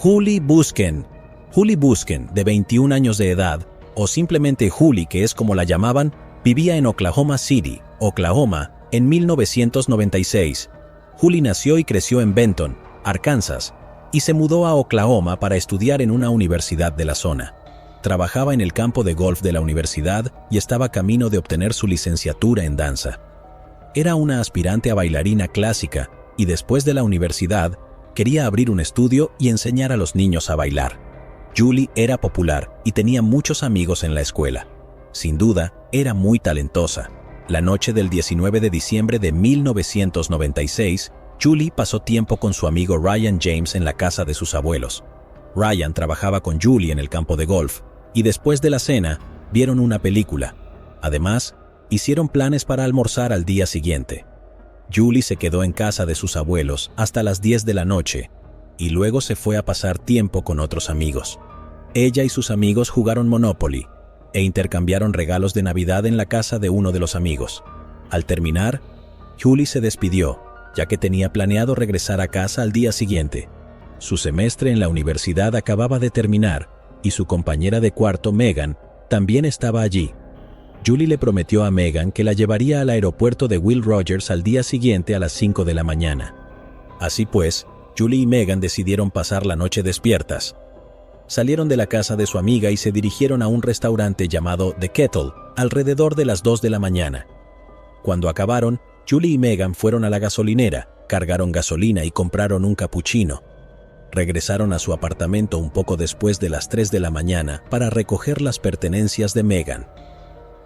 Julie Busken. Julie Busken, de 21 años de edad, o simplemente Julie, que es como la llamaban, vivía en Oklahoma City, Oklahoma, en 1996. Julie nació y creció en Benton, Arkansas, y se mudó a Oklahoma para estudiar en una universidad de la zona. Trabajaba en el campo de golf de la universidad y estaba camino de obtener su licenciatura en danza. Era una aspirante a bailarina clásica y después de la universidad quería abrir un estudio y enseñar a los niños a bailar. Julie era popular y tenía muchos amigos en la escuela. Sin duda, era muy talentosa. La noche del 19 de diciembre de 1996, Julie pasó tiempo con su amigo Ryan James en la casa de sus abuelos. Ryan trabajaba con Julie en el campo de golf y después de la cena vieron una película. Además, hicieron planes para almorzar al día siguiente. Julie se quedó en casa de sus abuelos hasta las 10 de la noche y luego se fue a pasar tiempo con otros amigos. Ella y sus amigos jugaron Monopoly e intercambiaron regalos de Navidad en la casa de uno de los amigos. Al terminar, Julie se despidió, ya que tenía planeado regresar a casa al día siguiente. Su semestre en la universidad acababa de terminar y su compañera de cuarto, Megan, también estaba allí. Julie le prometió a Megan que la llevaría al aeropuerto de Will Rogers al día siguiente a las 5 de la mañana. Así pues, Julie y Megan decidieron pasar la noche despiertas. Salieron de la casa de su amiga y se dirigieron a un restaurante llamado The Kettle alrededor de las 2 de la mañana. Cuando acabaron, Julie y Megan fueron a la gasolinera, cargaron gasolina y compraron un cappuccino. Regresaron a su apartamento un poco después de las 3 de la mañana para recoger las pertenencias de Megan.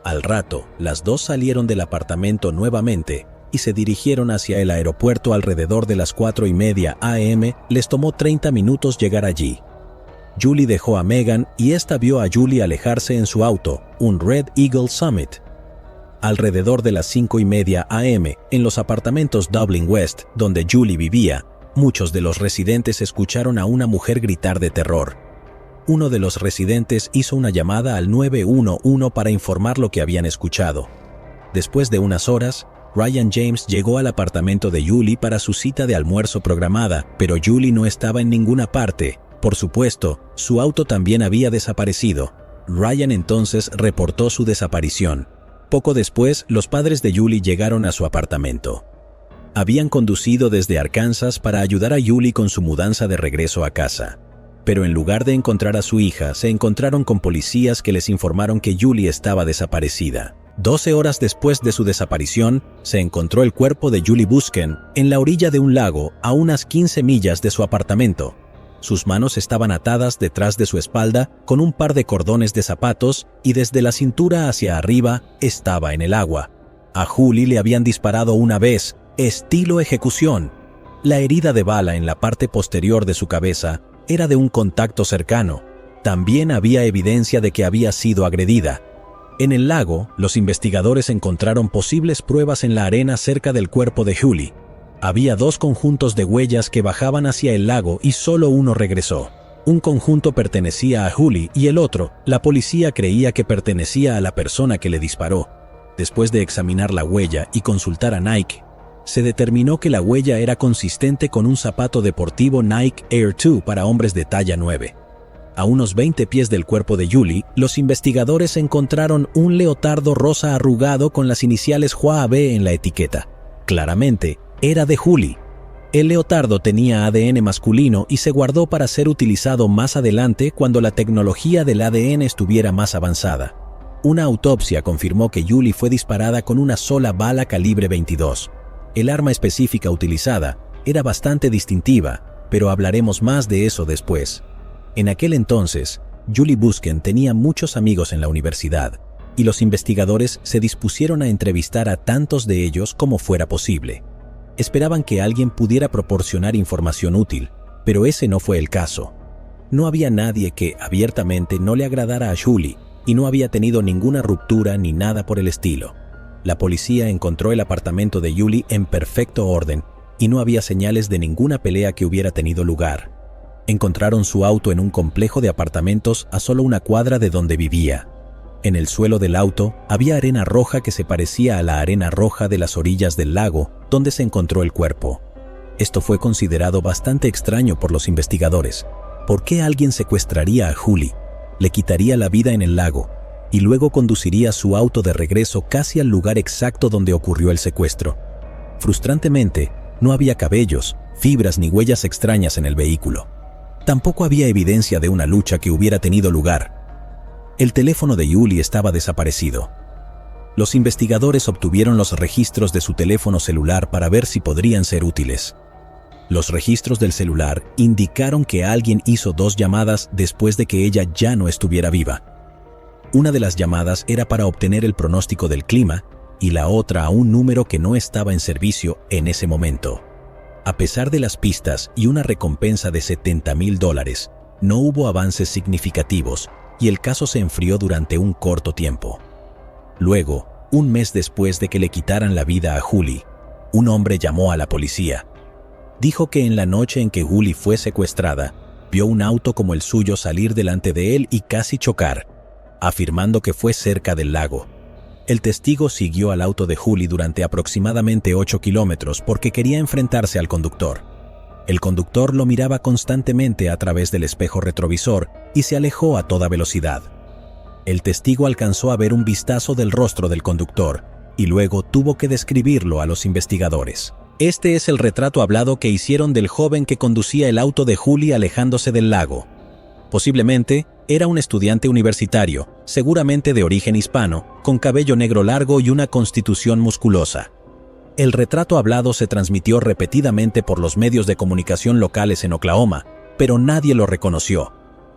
Al rato, las dos salieron del apartamento nuevamente y se dirigieron hacia el aeropuerto alrededor de las 4:30 a.m. Les tomó 30 minutos llegar allí. Julie dejó a Megan y esta vio a Julie alejarse en su auto, un Red Eagle Summit. Alrededor de las 5:30 a.m., en los apartamentos Dublin West, donde Julie vivía, muchos de los residentes escucharon a una mujer gritar de terror. Uno de los residentes hizo una llamada al 911 para informar lo que habían escuchado. Después de unas horas, Ryan James llegó al apartamento de Julie para su cita de almuerzo programada, pero Julie no estaba en ninguna parte. Por supuesto, su auto también había desaparecido. Ryan entonces reportó su desaparición. Poco después, los padres de Julie llegaron a su apartamento. Habían conducido desde Arkansas para ayudar a Julie con su mudanza de regreso a casa. Pero en lugar de encontrar a su hija, se encontraron con policías que les informaron que Julie estaba desaparecida. 12 horas después de su desaparición, se encontró el cuerpo de Julie Busken en la orilla de un lago a unas 15 millas de su apartamento. Sus manos estaban atadas detrás de su espalda con un par de cordones de zapatos y desde la cintura hacia arriba estaba en el agua. A Julie le habían disparado una vez, estilo ejecución. La herida de bala en la parte posterior de su cabeza era de un contacto cercano. También había evidencia de que había sido agredida. En el lago, los investigadores encontraron posibles pruebas en la arena cerca del cuerpo de Julie. Había 2 conjuntos de huellas que bajaban hacia el lago y solo uno regresó. Un conjunto pertenecía a Julie y el otro, la policía creía que pertenecía a la persona que le disparó. Después de examinar la huella y consultar a Nike, se determinó que la huella era consistente con un zapato deportivo Nike Air 2 para hombres de talla 9. A unos 20 pies del cuerpo de Julie, los investigadores encontraron un leotardo rosa arrugado con las iniciales JAB en la etiqueta. Claramente, era de Julie. El leotardo tenía ADN masculino y se guardó para ser utilizado más adelante cuando la tecnología del ADN estuviera más avanzada. Una autopsia confirmó que Julie fue disparada con una sola bala calibre 22. El arma específica utilizada era bastante distintiva, pero hablaremos más de eso después. En aquel entonces, Julie Busken tenía muchos amigos en la universidad, y los investigadores se dispusieron a entrevistar a tantos de ellos como fuera posible. Esperaban que alguien pudiera proporcionar información útil, pero ese no fue el caso. No había nadie que abiertamente no le agradara a Julie, y no había tenido ninguna ruptura ni nada por el estilo. La policía encontró el apartamento de Julie en perfecto orden, y no había señales de ninguna pelea que hubiera tenido lugar. Encontraron su auto en un complejo de apartamentos a solo una cuadra de donde vivía. En el suelo del auto había arena roja que se parecía a la arena roja de las orillas del lago donde se encontró el cuerpo. Esto fue considerado bastante extraño por los investigadores. ¿Por qué alguien secuestraría a Julie, le quitaría la vida en el lago y luego conduciría su auto de regreso casi al lugar exacto donde ocurrió el secuestro? Frustrantemente, no había cabellos, fibras ni huellas extrañas en el vehículo. Tampoco había evidencia de una lucha que hubiera tenido lugar. El teléfono de Julie estaba desaparecido. Los investigadores obtuvieron los registros de su teléfono celular para ver si podrían ser útiles. Los registros del celular indicaron que alguien hizo 2 llamadas después de que ella ya no estuviera viva. Una de las llamadas era para obtener el pronóstico del clima y la otra a un número que no estaba en servicio en ese momento. A pesar de las pistas y una recompensa de $70,000, no hubo avances significativos y el caso se enfrió durante un corto tiempo. Luego, un mes después de que le quitaran la vida a Julie, un hombre llamó a la policía. Dijo que en la noche en que Julie fue secuestrada, vio un auto como el suyo salir delante de él y casi chocar, afirmando que fue cerca del lago. El testigo siguió al auto de Julie durante aproximadamente 8 kilómetros porque quería enfrentarse al conductor. El conductor lo miraba constantemente a través del espejo retrovisor y se alejó a toda velocidad. El testigo alcanzó a ver un vistazo del rostro del conductor y luego tuvo que describirlo a los investigadores. Este es el retrato hablado que hicieron del joven que conducía el auto de Julie alejándose del lago. Posiblemente era un estudiante universitario, seguramente de origen hispano, con cabello negro largo y una constitución musculosa. El retrato hablado se transmitió repetidamente por los medios de comunicación locales en Oklahoma, pero nadie lo reconoció.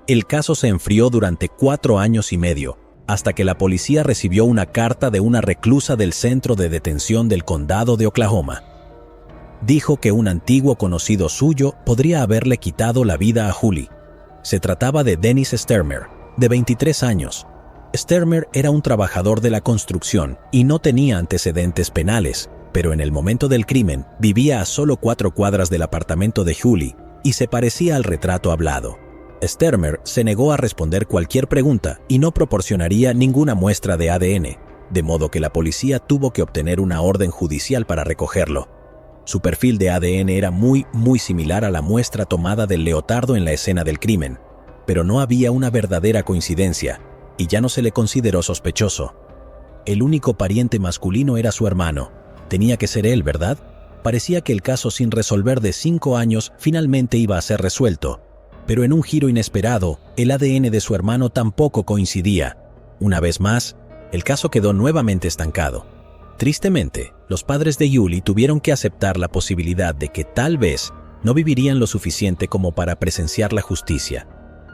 El caso se enfrió durante 4 años y medio, hasta que la policía recibió una carta de una reclusa del centro de detención del condado de Oklahoma. Dijo que un antiguo conocido suyo podría haberle quitado la vida a Julie. Se trataba de Dennis Stermer, de 23 años. Stermer era un trabajador de la construcción y no tenía antecedentes penales, pero en el momento del crimen vivía a solo 4 cuadras del apartamento de Julie y se parecía al retrato hablado. Stermer se negó a responder cualquier pregunta y no proporcionaría ninguna muestra de ADN, de modo que la policía tuvo que obtener una orden judicial para recogerlo. Su perfil de ADN era muy similar a la muestra tomada del leotardo en la escena del crimen, pero no había una verdadera coincidencia y ya no se le consideró sospechoso. El único pariente masculino era su hermano. Tenía que ser él, ¿verdad? Parecía que el caso sin resolver de 5 años finalmente iba a ser resuelto, pero en un giro inesperado, el ADN de su hermano tampoco coincidía. Una vez más, el caso quedó nuevamente estancado. Tristemente, los padres de Julie tuvieron que aceptar la posibilidad de que tal vez no vivirían lo suficiente como para presenciar la justicia.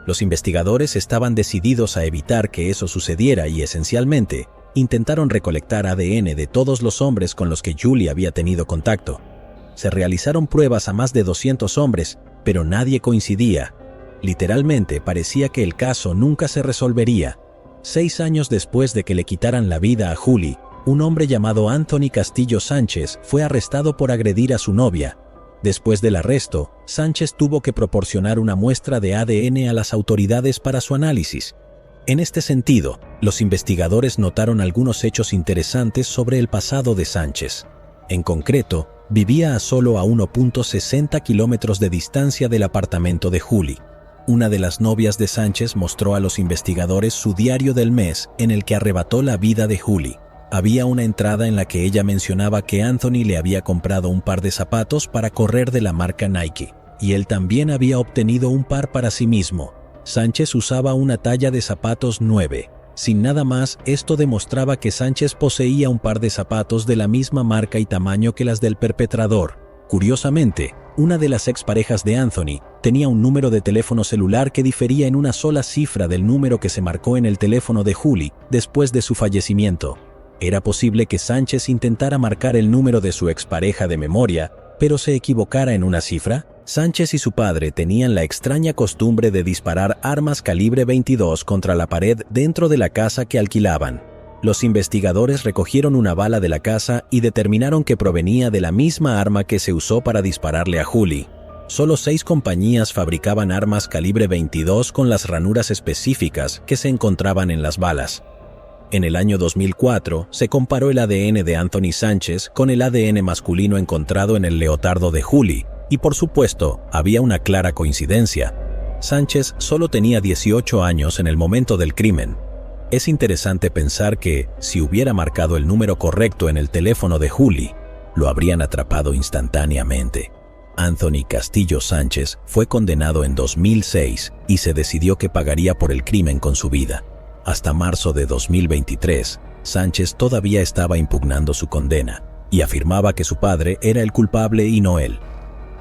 Los investigadores estaban decididos a evitar que eso sucediera y esencialmente intentaron recolectar ADN de todos los hombres con los que Julie había tenido contacto. Se realizaron pruebas a más de 200 hombres, pero nadie coincidía. Literalmente parecía que el caso nunca se resolvería. 6 años después de que le quitaran la vida a Julie, un hombre llamado Anthony Castillo Sánchez fue arrestado por agredir a su novia. Después del arresto, Sánchez tuvo que proporcionar una muestra de ADN a las autoridades para su análisis. En este sentido, los investigadores notaron algunos hechos interesantes sobre el pasado de Sánchez. En concreto, vivía a solo 1.60 kilómetros de distancia del apartamento de Julie. Una de las novias de Sánchez mostró a los investigadores su diario del mes en el que arrebató la vida de Julie. Había una entrada en la que ella mencionaba que Anthony le había comprado un par de zapatos para correr de la marca Nike, y él también había obtenido un par para sí mismo. Sánchez usaba una talla de zapatos 9. Sin nada más, esto demostraba que Sánchez poseía un par de zapatos de la misma marca y tamaño que las del perpetrador. Curiosamente, una de las exparejas de Anthony tenía un número de teléfono celular que difería en una sola cifra del número que se marcó en el teléfono de Julie después de su fallecimiento. Era posible que Sánchez intentara marcar el número de su expareja de memoria, pero se equivocara en una cifra. Sánchez y su padre tenían la extraña costumbre de disparar armas calibre 22 contra la pared dentro de la casa que alquilaban. Los investigadores recogieron una bala de la casa y determinaron que provenía de la misma arma que se usó para dispararle a Julie. Solo 6 compañías fabricaban armas calibre 22 con las ranuras específicas que se encontraban en las balas. En el año 2004, se comparó el ADN de Anthony Sánchez con el ADN masculino encontrado en el leotardo de Julie, y por supuesto, había una clara coincidencia. Sánchez solo tenía 18 años en el momento del crimen. Es interesante pensar que, si hubiera marcado el número correcto en el teléfono de Julie, lo habrían atrapado instantáneamente. Anthony Castillo Sánchez fue condenado en 2006 y se decidió que pagaría por el crimen con su vida. Hasta marzo de 2023, Sánchez todavía estaba impugnando su condena y afirmaba que su padre era el culpable y no él.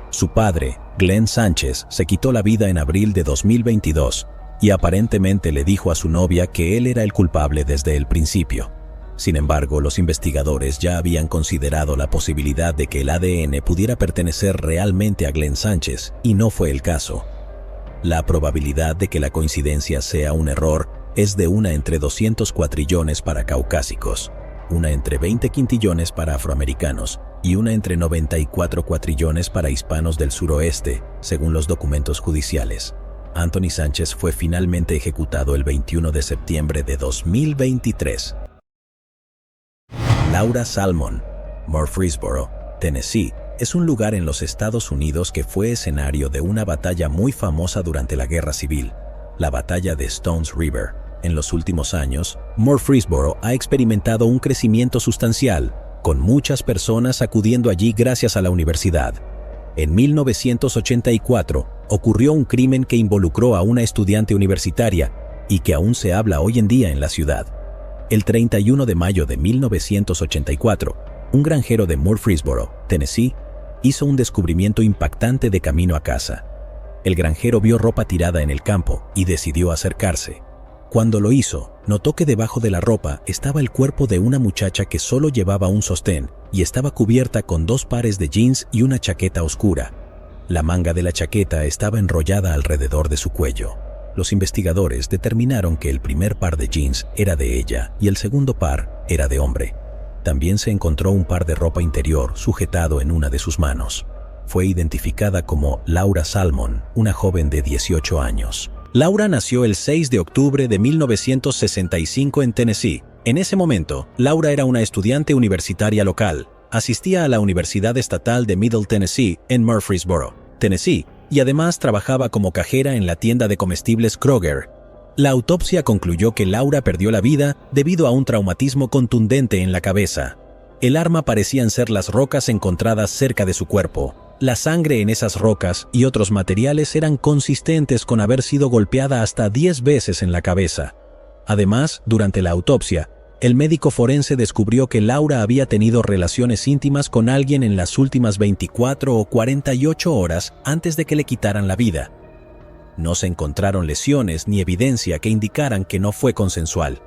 Su padre, Glenn Sánchez, se quitó la vida en abril de 2022 y aparentemente le dijo a su novia que él era el culpable desde el principio. Sin embargo, los investigadores ya habían considerado la posibilidad de que el ADN pudiera pertenecer realmente a Glenn Sánchez, y no fue el caso. La probabilidad de que la coincidencia sea un error es de 1 entre 200 cuatrillones para caucásicos, 1 entre 20 quintillones para afroamericanos y 1 entre 94 cuatrillones para hispanos del suroeste, según los documentos judiciales. Anthony Sánchez fue finalmente ejecutado el 21 de septiembre de 2023. Laura Salmon, Murfreesboro, Tennessee, es un lugar en los Estados Unidos que fue escenario de una batalla muy famosa durante la Guerra Civil, la Batalla de Stones River. En los últimos años, Murfreesboro ha experimentado un crecimiento sustancial, con muchas personas acudiendo allí gracias a la universidad. En 1984 ocurrió un crimen que involucró a una estudiante universitaria y que aún se habla hoy en día en la ciudad. El 31 de mayo de 1984, un granjero de Murfreesboro, Tennessee, hizo un descubrimiento impactante de camino a casa. El granjero vio ropa tirada en el campo y decidió acercarse. Cuando lo hizo, notó que debajo de la ropa estaba el cuerpo de una muchacha que solo llevaba un sostén y estaba cubierta con 2 pares de jeans y una chaqueta oscura. La manga de la chaqueta estaba enrollada alrededor de su cuello. Los investigadores determinaron que el primer par de jeans era de ella y el segundo par era de hombre. También se encontró un par de ropa interior sujetado en una de sus manos. Fue identificada como Laura Salmon, una joven de 18 años. Laura nació el 6 de octubre de 1965 en Tennessee. En ese momento, Laura era una estudiante universitaria local. Asistía a la Universidad Estatal de Middle Tennessee en Murfreesboro, Tennessee, y además trabajaba como cajera en la tienda de comestibles Kroger. La autopsia concluyó que Laura perdió la vida debido a un traumatismo contundente en la cabeza. El arma parecían ser las rocas encontradas cerca de su cuerpo. La sangre en esas rocas y otros materiales eran consistentes con haber sido golpeada hasta 10 veces en la cabeza. Además, durante la autopsia, el médico forense descubrió que Laura había tenido relaciones íntimas con alguien en las últimas 24 o 48 horas antes de que le quitaran la vida. No se encontraron lesiones ni evidencia que indicaran que no fue consensual.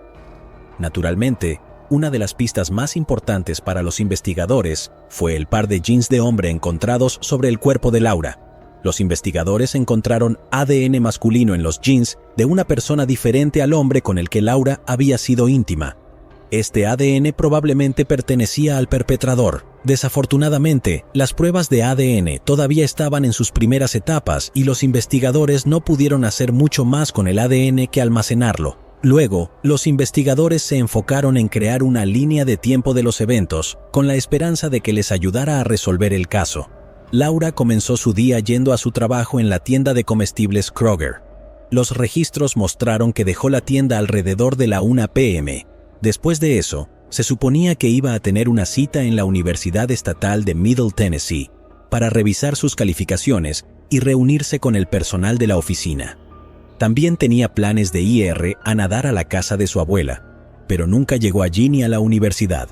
Naturalmente, una de las pistas más importantes para los investigadores fue el par de jeans de hombre encontrados sobre el cuerpo de Laura. Los investigadores encontraron ADN masculino en los jeans de una persona diferente al hombre con el que Laura había sido íntima. Este ADN probablemente pertenecía al perpetrador. Desafortunadamente, las pruebas de ADN todavía estaban en sus primeras etapas y los investigadores no pudieron hacer mucho más con el ADN que almacenarlo. Luego, los investigadores se enfocaron en crear una línea de tiempo de los eventos, con la esperanza de que les ayudara a resolver el caso. Laura comenzó su día yendo a su trabajo en la tienda de comestibles Kroger. Los registros mostraron que dejó la tienda alrededor de la 1 p.m. Después de eso, se suponía que iba a tener una cita en la Universidad Estatal de Middle Tennessee para revisar sus calificaciones y reunirse con el personal de la oficina. También tenía planes de ir a nadar a la casa de su abuela, pero nunca llegó allí ni a la universidad.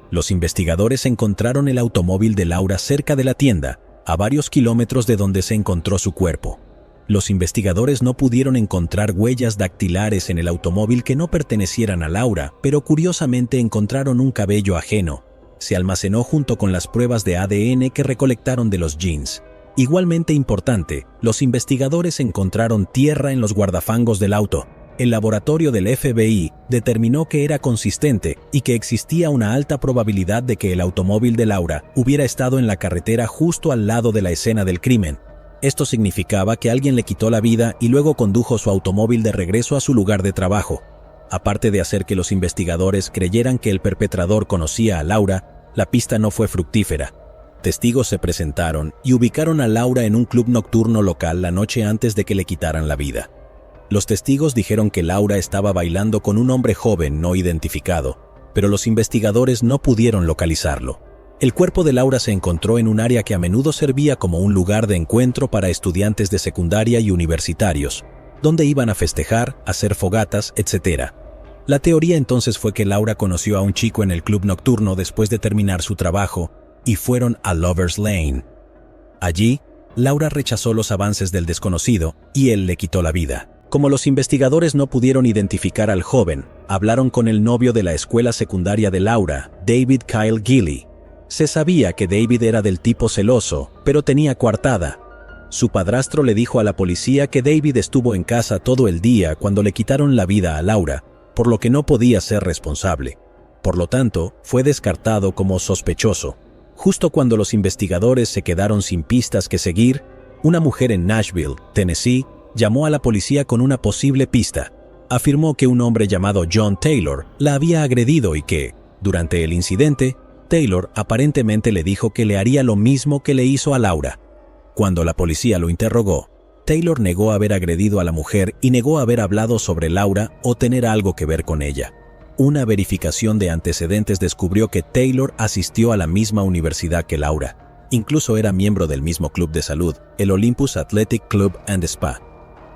Los investigadores encontraron el automóvil de Laura cerca de la tienda, a varios kilómetros de donde se encontró su cuerpo. Los investigadores no pudieron encontrar huellas dactilares en el automóvil que no pertenecieran a Laura, pero curiosamente encontraron un cabello ajeno. Se almacenó junto con las pruebas de ADN que recolectaron de los jeans. Igualmente importante, los investigadores encontraron tierra en los guardafangos del auto. El laboratorio del FBI determinó que era consistente y que existía una alta probabilidad de que el automóvil de Laura hubiera estado en la carretera justo al lado de la escena del crimen. Esto significaba que alguien le quitó la vida y luego condujo su automóvil de regreso a su lugar de trabajo. Aparte de hacer que los investigadores creyeran que el perpetrador conocía a Laura, la pista no fue fructífera. Testigos se presentaron y ubicaron a Laura en un club nocturno local la noche antes de que le quitaran la vida. Los testigos dijeron que Laura estaba bailando con un hombre joven no identificado, pero los investigadores no pudieron localizarlo. El cuerpo de Laura se encontró en un área que a menudo servía como un lugar de encuentro para estudiantes de secundaria y universitarios, donde iban a festejar, hacer fogatas, etc. La teoría entonces fue que Laura conoció a un chico en el club nocturno después de terminar su trabajo y fueron a Lover's Lane. Allí, Laura rechazó los avances del desconocido y él le quitó la vida. Como los investigadores no pudieron identificar al joven, hablaron con el novio de la escuela secundaria de Laura, David Kyle Gilley. Se sabía que David era del tipo celoso, pero tenía coartada. Su padrastro le dijo a la policía que David estuvo en casa todo el día cuando le quitaron la vida a Laura, por lo que no podía ser responsable. Por lo tanto, fue descartado como sospechoso. Justo cuando los investigadores se quedaron sin pistas que seguir, una mujer en Nashville, Tennessee, llamó a la policía con una posible pista. Afirmó que un hombre llamado John Taylor la había agredido y que, durante el incidente, Taylor aparentemente le dijo que le haría lo mismo que le hizo a Laura. Cuando la policía lo interrogó, Taylor negó haber agredido a la mujer y negó haber hablado sobre Laura o tener algo que ver con ella. Una verificación de antecedentes descubrió que Taylor asistió a la misma universidad que Laura. Incluso era miembro del mismo club de salud, el Olympus Athletic Club and Spa.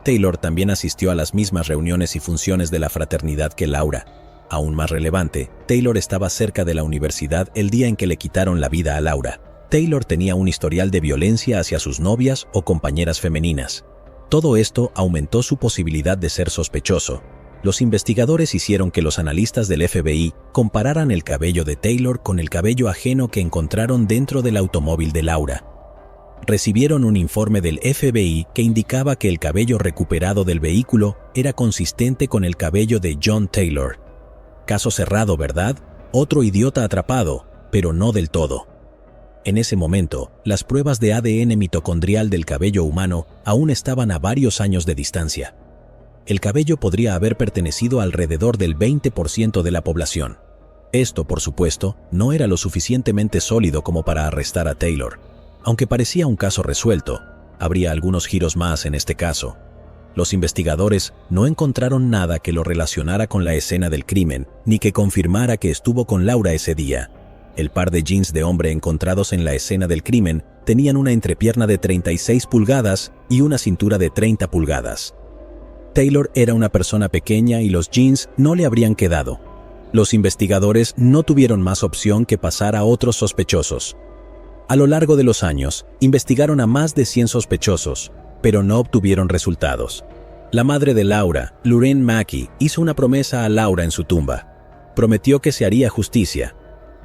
Taylor también asistió a las mismas reuniones y funciones de la fraternidad que Laura. Aún más relevante, Taylor estaba cerca de la universidad el día en que le quitaron la vida a Laura. Taylor tenía un historial de violencia hacia sus novias o compañeras femeninas. Todo esto aumentó su posibilidad de ser sospechoso. Los investigadores hicieron que los analistas del FBI compararan el cabello de Taylor con el cabello ajeno que encontraron dentro del automóvil de Laura. Recibieron un informe del FBI que indicaba que el cabello recuperado del vehículo era consistente con el cabello de John Taylor. Caso cerrado, ¿verdad? Otro idiota atrapado, pero no del todo. En ese momento, las pruebas de ADN mitocondrial del cabello humano aún estaban a varios años de distancia. El cabello podría haber pertenecido alrededor del 20% de la población. Esto, por supuesto, no era lo suficientemente sólido como para arrestar a Taylor. Aunque parecía un caso resuelto, habría algunos giros más en este caso. Los investigadores no encontraron nada que lo relacionara con la escena del crimen, ni que confirmara que estuvo con Laura ese día. El par de jeans de hombre encontrados en la escena del crimen tenían una entrepierna de 36 pulgadas y una cintura de 30 pulgadas. Taylor era una persona pequeña y los jeans no le habrían quedado. Los investigadores no tuvieron más opción que pasar a otros sospechosos. A lo largo de los años, investigaron a más de 100 sospechosos, pero no obtuvieron resultados. La madre de Laura, Lorraine Mackey, hizo una promesa a Laura en su tumba. Prometió que se haría justicia.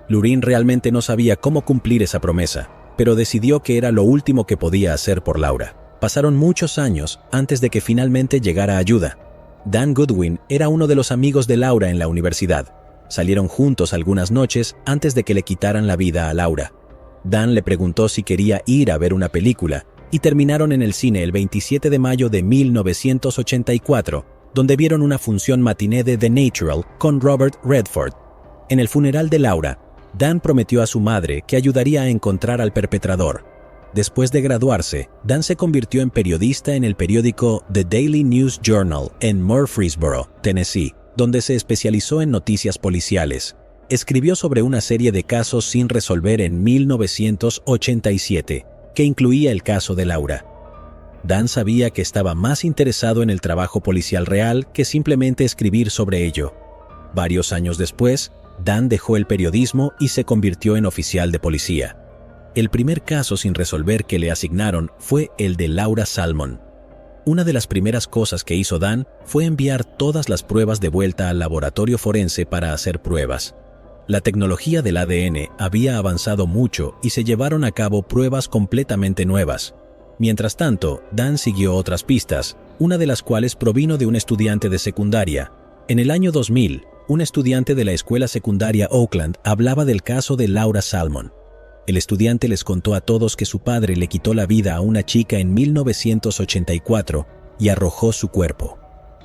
Lorraine realmente no sabía cómo cumplir esa promesa, pero decidió que era lo último que podía hacer por Laura. Pasaron muchos años antes de que finalmente llegara ayuda. Dan Goodwin era uno de los amigos de Laura en la universidad. Salieron juntos algunas noches antes de que le quitaran la vida a Laura. Dan le preguntó si quería ir a ver una película y terminaron en el cine el 27 de mayo de 1984, donde vieron una función matiné de The Natural con Robert Redford. En el funeral de Laura, Dan prometió a su madre que ayudaría a encontrar al perpetrador. Después de graduarse, Dan se convirtió en periodista en el periódico The Daily News Journal en Murfreesboro, Tennessee, donde se especializó en noticias policiales. Escribió sobre una serie de casos sin resolver en 1987, que incluía el caso de Laura. Dan sabía que estaba más interesado en el trabajo policial real que simplemente escribir sobre ello. Varios años después, Dan dejó el periodismo y se convirtió en oficial de policía. El primer caso sin resolver que le asignaron fue el de Laura Salmon. Una de las primeras cosas que hizo Dan fue enviar todas las pruebas de vuelta al laboratorio forense para hacer pruebas. La tecnología del ADN había avanzado mucho y se llevaron a cabo pruebas completamente nuevas. Mientras tanto, Dan siguió otras pistas, una de las cuales provino de un estudiante de secundaria. En el año 2000, un estudiante de la escuela secundaria Oakland hablaba del caso de Laura Salmon. El estudiante les contó a todos que su padre le quitó la vida a una chica en 1984 y arrojó su cuerpo.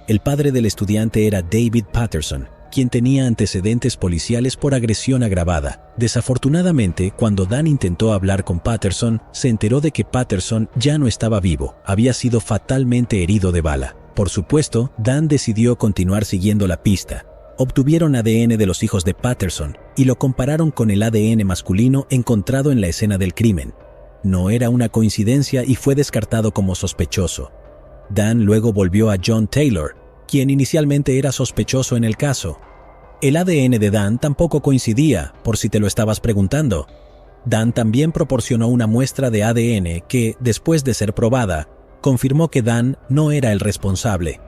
El padre del estudiante era David Patterson, quien tenía antecedentes policiales por agresión agravada. Desafortunadamente, cuando Dan intentó hablar con Patterson, se enteró de que Patterson ya no estaba vivo, había sido fatalmente herido de bala. Por supuesto, Dan decidió continuar siguiendo la pista. Obtuvieron ADN de los hijos de Patterson y lo compararon con el ADN masculino encontrado en la escena del crimen. No era una coincidencia y fue descartado como sospechoso. Dan luego volvió a John Taylor, quien inicialmente era sospechoso en el caso. El ADN de Dan tampoco coincidía, por si te lo estabas preguntando. Dan también proporcionó una muestra de ADN que, después de ser probada, confirmó que Dan no era el responsable.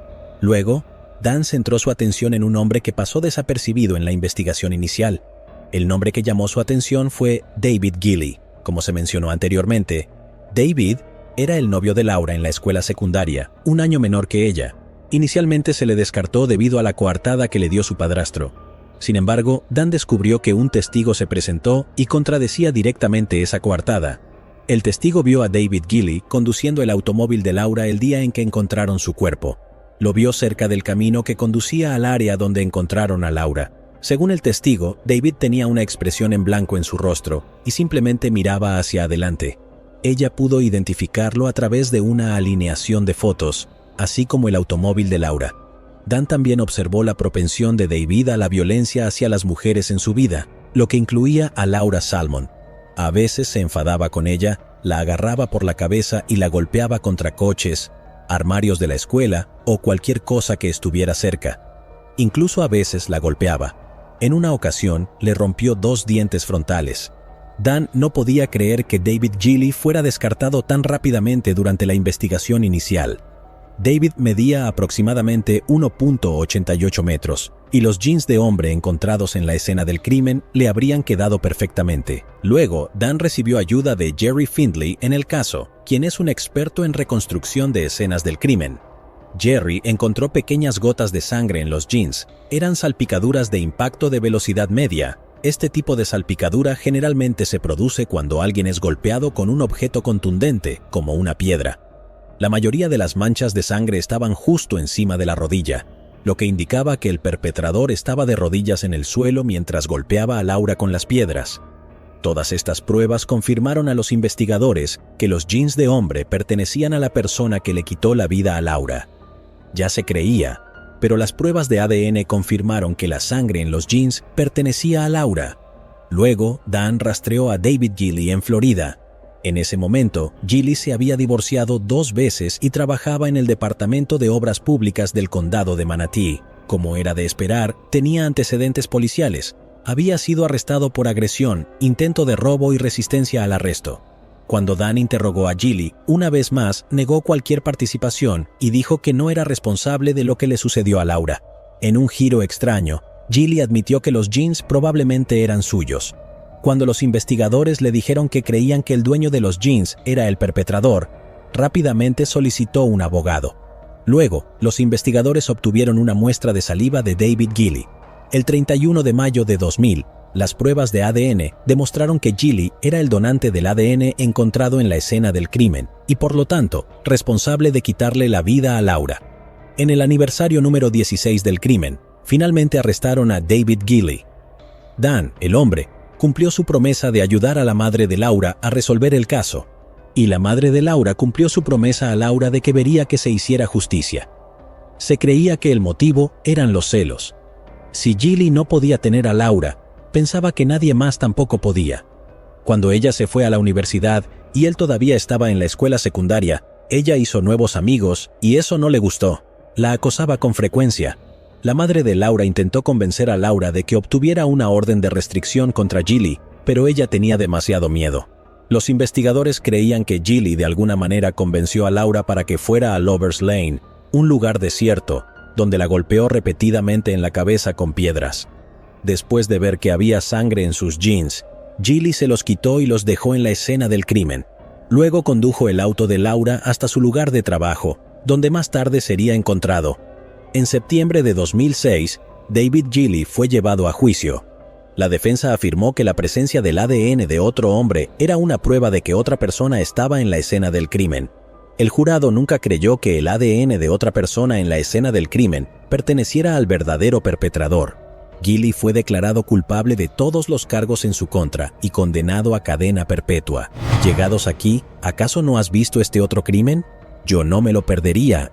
Luego, Dan centró su atención en un hombre que pasó desapercibido en la investigación inicial. El nombre que llamó su atención fue David Gilley. Como se mencionó anteriormente, David era el novio de Laura en la escuela secundaria, un año menor que ella. Inicialmente se le descartó debido a la coartada que le dio su padrastro. Sin embargo, Dan descubrió que un testigo se presentó y contradecía directamente esa coartada. El testigo vio a David Gilley conduciendo el automóvil de Laura el día en que encontraron su cuerpo. Lo vio cerca del camino que conducía al área donde encontraron a Laura. Según el testigo, David tenía una expresión en blanco en su rostro y simplemente miraba hacia adelante. Ella pudo identificarlo a través de una alineación de fotos, así como el automóvil de Laura. Dan también observó la propensión de David a la violencia hacia las mujeres en su vida, lo que incluía a Laura Salmon. A veces se enfadaba con ella, la agarraba por la cabeza y la golpeaba contra coches, armarios de la escuela o cualquier cosa que estuviera cerca. Incluso a veces la golpeaba. En una ocasión, le rompió 2 dientes frontales. Dan no podía creer que David Gilley fuera descartado tan rápidamente durante la investigación inicial. David medía aproximadamente 1.88 metros, y los jeans de hombre encontrados en la escena del crimen le habrían quedado perfectamente. Luego, Dan recibió ayuda de Jerry Findley en el caso, quien es un experto en reconstrucción de escenas del crimen. Jerry encontró pequeñas gotas de sangre en los jeans. Eran salpicaduras de impacto de velocidad media. Este tipo de salpicadura generalmente se produce cuando alguien es golpeado con un objeto contundente, como una piedra. La mayoría de las manchas de sangre estaban justo encima de la rodilla, lo que indicaba que el perpetrador estaba de rodillas en el suelo mientras golpeaba a Laura con las piedras. Todas estas pruebas confirmaron a los investigadores que los jeans de hombre pertenecían a la persona que le quitó la vida a Laura. Ya se creía, pero las pruebas de ADN confirmaron que la sangre en los jeans pertenecía a Laura. Luego, Dan rastreó a David Gilley en Florida. En ese momento, Gilley se había divorciado 2 veces y trabajaba en el Departamento de Obras Públicas del Condado de Manatee. Como era de esperar, tenía antecedentes policiales. Había sido arrestado por agresión, intento de robo y resistencia al arresto. Cuando Dan interrogó a Gilley, una vez más negó cualquier participación y dijo que no era responsable de lo que le sucedió a Laura. En un giro extraño, Gilley admitió que los jeans probablemente eran suyos. Cuando los investigadores le dijeron que creían que el dueño de los jeans era el perpetrador, rápidamente solicitó un abogado. Luego, los investigadores obtuvieron una muestra de saliva de David Gilley. El 31 de mayo de 2000, las pruebas de ADN demostraron que Gilley era el donante del ADN encontrado en la escena del crimen y, por lo tanto, responsable de quitarle la vida a Laura. En el aniversario número 16 del crimen, finalmente arrestaron a David Gilley. Dan, el hombre, cumplió su promesa de ayudar a la madre de Laura a resolver el caso, y la madre de Laura cumplió su promesa a Laura de que vería que se hiciera justicia. Se creía que el motivo eran los celos. Si Gilley no podía tener a Laura, pensaba que nadie más tampoco podía. Cuando ella se fue a la universidad y él todavía estaba en la escuela secundaria, ella hizo nuevos amigos y eso no le gustó. La acosaba con frecuencia. La madre de Laura intentó convencer a Laura de que obtuviera una orden de restricción contra Gilley, pero ella tenía demasiado miedo. Los investigadores creían que Gilley de alguna manera convenció a Laura para que fuera a Lovers Lane, un lugar desierto, donde la golpeó repetidamente en la cabeza con piedras. Después de ver que había sangre en sus jeans, Gilley se los quitó y los dejó en la escena del crimen. Luego condujo el auto de Laura hasta su lugar de trabajo, donde más tarde sería encontrado. En septiembre de 2006, David Gilley fue llevado a juicio. La defensa afirmó que la presencia del ADN de otro hombre era una prueba de que otra persona estaba en la escena del crimen. El jurado nunca creyó que el ADN de otra persona en la escena del crimen perteneciera al verdadero perpetrador. Gilly fue declarado culpable de todos los cargos en su contra y condenado a cadena perpetua. Llegados aquí, ¿acaso no has visto este otro crimen? Yo no me lo perdería,